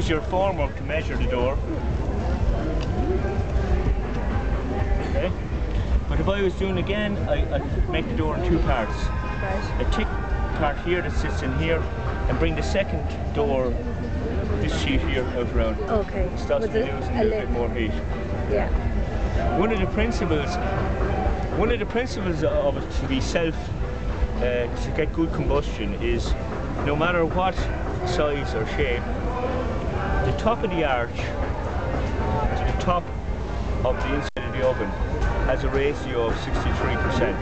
use your formwork to measure the door. Okay. But if I was doing again, I'd make the door in two parts. Right. A thick part here that sits in here, and bring the second door, this sheet here, out around. Okay. Stops me losing a little bit more heat. Yeah. One of the principles of it to be to get good combustion is, no matter what size or shape, the top of the arch to the top of the inside of the oven has a ratio of 63%.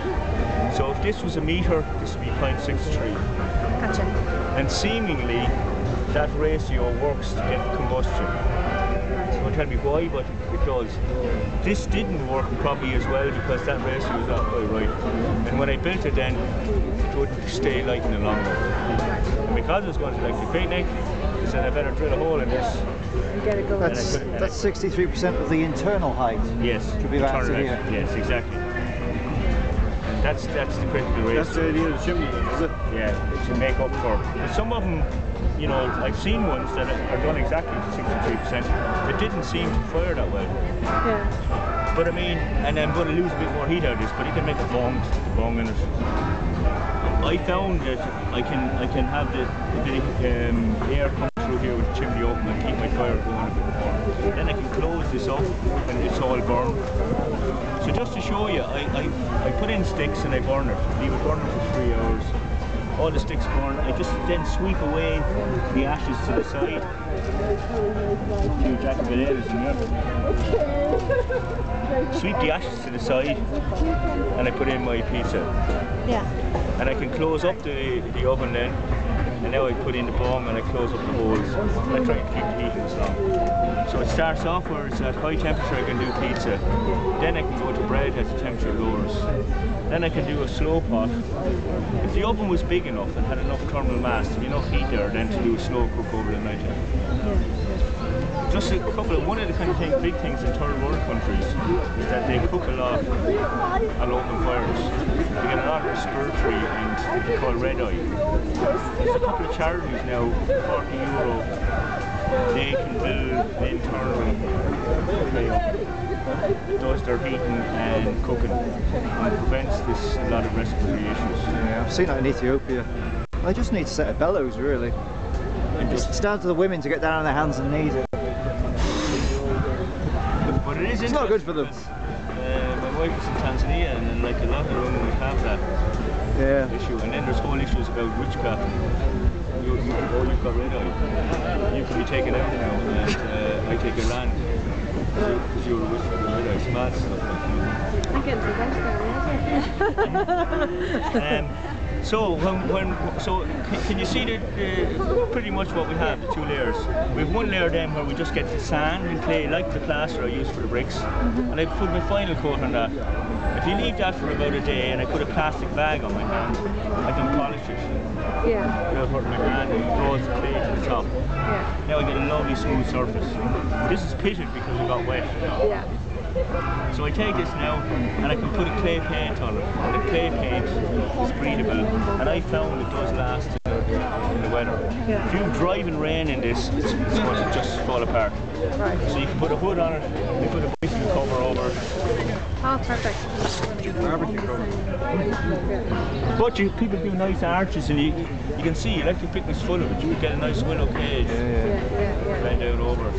So if this was a metre, this would be 0.63. Gotcha. And seemingly that ratio works to get combustion. Don't tell me why, but it does. This didn't work probably as well because that ratio was not quite right. And when I built it then, it wouldn't stay light in the long run. And because it was going to electric crate neck, I said I better drill a hole in this. You get it going. That's 63% of the internal height. Yes. To be back to here. Yes, exactly. And that's the critical ratio. That's the idea of the chimney, is it? Yeah, to make up for. And some of them, you know, I've seen ones that are done exactly to 63% that didn't seem to fire that well. Yeah. But I mean, and I'm going to lose a bit more heat out of this, but you can make a bong in it. I found that I can have the bit of air come through here with the chimney open and keep my fire going a bit more. Then I can close this up and it's all burned. So just to show you, I put in sticks and I burn it, leave it burning for 3 hours. All the sticks burn. I just then sweep away the ashes to the side. A few jack potatoes in there. Sweep the ashes to the side and I put in my pizza. Yeah. And I can close up the oven then. And now I put in the bung and I close up the holes. I try to keep the heat in strong. So it starts off where it's at high temperature, I can do pizza. Then I can go to bread as the temperature lowers. Then I can do a slow pot. If the oven was big enough and had enough thermal mass, there'd be enough heat there then to do a slow cook over the night. Just one of the big things in third world countries is that they cook a lot on open fires. They get a lot of respiratory and what they call red eye. There's a couple of charities now, €40, they can build internal does their heating and cooking and prevents a lot of respiratory issues. Yeah, I've seen that in Ethiopia. They just need to set a bellows really. It's down to the women to get down on their hands and knees. But it is it's not good for them. My wife is in Tanzania and like a lot of women would have that issue. And then there's whole issues about witchcraft. You've got red eye. You can be taken out now and I take your land. Because you're a witch with red eye. It's mad stuff like that. So can you see pretty much what we have, the two layers. We have one layer then where we just get the sand and clay, like the plaster I use for the bricks, and I put my final coat on that. If you leave that for about a day and I put a plastic bag on my hand, I can polish it. Yeah. Without hurting my hand, and it draws the clay to the top. Yeah. Now I get a lovely smooth surface. This is pitted because it got wet. Yeah. So I take this now and I can put a clay paint on it. And the clay paint is breathable and I found it does last in the weather. Yeah. If you drive in rain in this, it's going to just fall apart. Right. So you can put a hood on it, you put a bicycle cover over it. Oh, perfect. Barbecue cover. But people do nice arches and you can see electric picnic's full of it. You can get a nice willow cage bend out over it.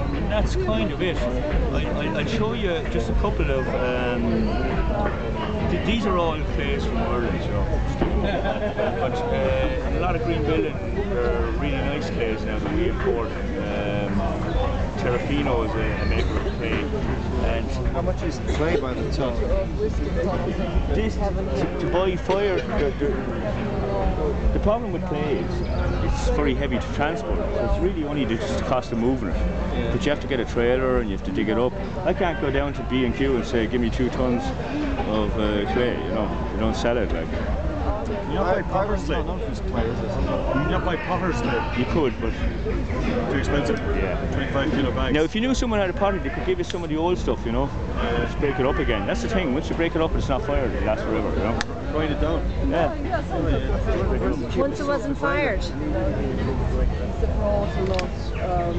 And that's kind of it. I'll show you just a couple of these are all clays from Ireland, you know. But a lot of green building are really nice clays now that we import. Terrafino is a maker of clay. And how much is the clay by the ton? This to buy fire. The problem with clay is it's very heavy to transport. So it's really only just the cost of moving it. Yeah. But you have to get a trailer and you have to dig it up. I can't go down to B&Q and say, give me 2 tons of clay. You know, you don't sell it like. You don't buy potter's clay. You don't buy potter's clay. You could, but too expensive. Yeah. 25 kilo bags. Now, if you knew someone had a pottery, they could give you some of the old stuff. You know, just break it up again. That's the thing. Once you break it up, it's not fired. It lasts forever. You know. Grind it down. Yeah. Once it wasn't fired.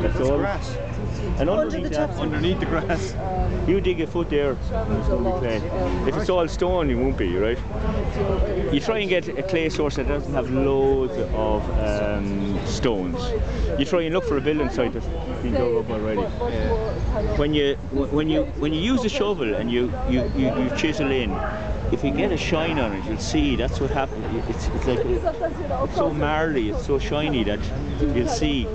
That's all. Grass. And Under underneath the that, top. Underneath the grass. you dig a foot there, it's going to be clay. If it's all stone, you won't be, right? You try and get a clay source that doesn't have loads of stones. You try and look for a building site that's been dug up already. When you use a shovel and you chisel in, if you get a shine on it, you'll see that's what happens. It's like it's so marly, it's so shiny that you'll see.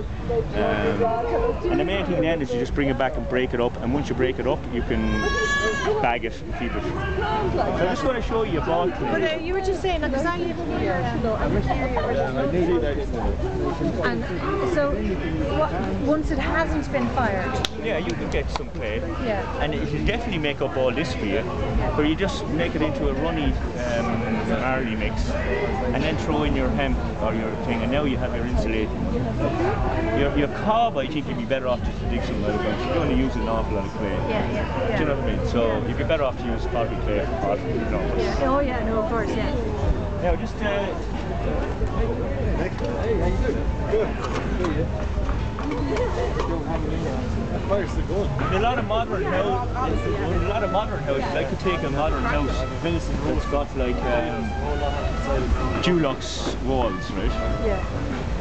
And the main thing then is you just bring it back and break it up. And once you break it up, you can bag it and keep it. So I'm just going to show you a ball clay. But you were just saying, because I live here, and so once it hasn't been fired. Yeah, you can get some clay. Yeah. And it will definitely make up all this for you. Where you just make it into a runny barley mix and then throw in your hemp or your thing, and now you have your insulated. Your cob, I think you'd be better off just to dig some out. You're going to use an awful lot of clay. Yeah. Do you know what I mean? So you'd be better off to use pottery clay for pottery, you know. Yeah. Oh yeah, no, of course, yeah. Now just a lot of modern houses, I could take a modern house that's got like Dulux walls, right? Yeah.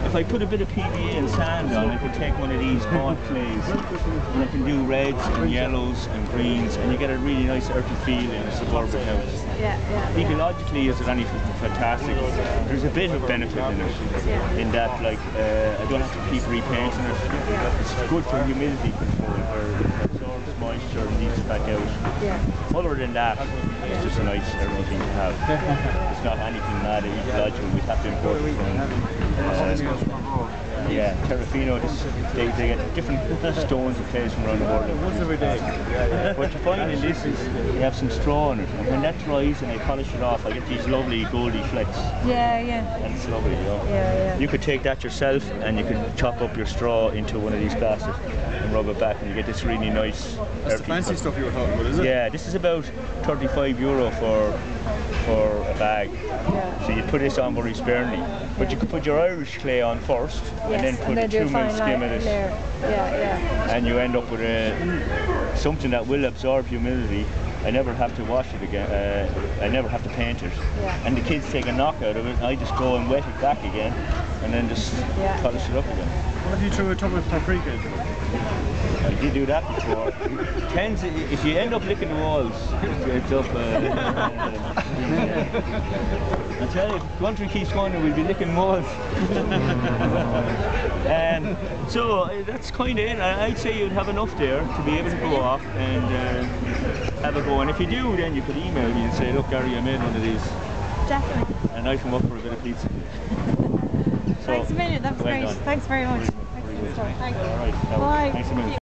If I put a bit of PVA and sand on, I could take one of these bought clays and I can do reds and yellows and greens, and you get a really nice earthy feel in a suburban house. Yeah. Ecologically, is it anything fantastic? There's a bit of benefit in it, in that like I don't have to keep repainting it. It's good for humidity control, where it absorbs moisture and leaves it back out. Yeah. Other than that, it's just a nice thing to have. It's not anything mad ecological. We have to import it from Terrafino. They get different stones and clays from around the world. Once every day. What you find in this is you have some straw on it, and when that dries and I polish it off, I get these lovely goldy flecks. Yeah. And it's lovely, you know. Yeah. You could take that yourself and you could chop up your straw into one of these glasses and rub it back, and you get this really nice. That's the fancy stuff you were talking about, is it? Yeah, this is about €35 for a bag. Yeah. So you put this on very sparingly, but you could put your Irish clay on first, and then put a 2mm skim of this, Yeah. and you end up with something that will absorb humidity. I never have to wash it again. I never have to paint it. Yeah. And the kids take a knock out of it, and I just go and wet it back again, and then just polish it up again. What if you threw a tub of paprika into it? I did do that before. Tends, if you end up licking the walls, it's up. I tell you, if the country keeps going, we'll be licking walls. So that's kind of it. I'd say you'd have enough there to be able to go off and have a go. And if you do, then you could email me and say, look, Gary, I made one of these. Definitely. And I come up for a bit of pizza. Thanks a million. That was well great. done. Thanks very much. Thanks. Thanks. All right. Bye. Thanks a million.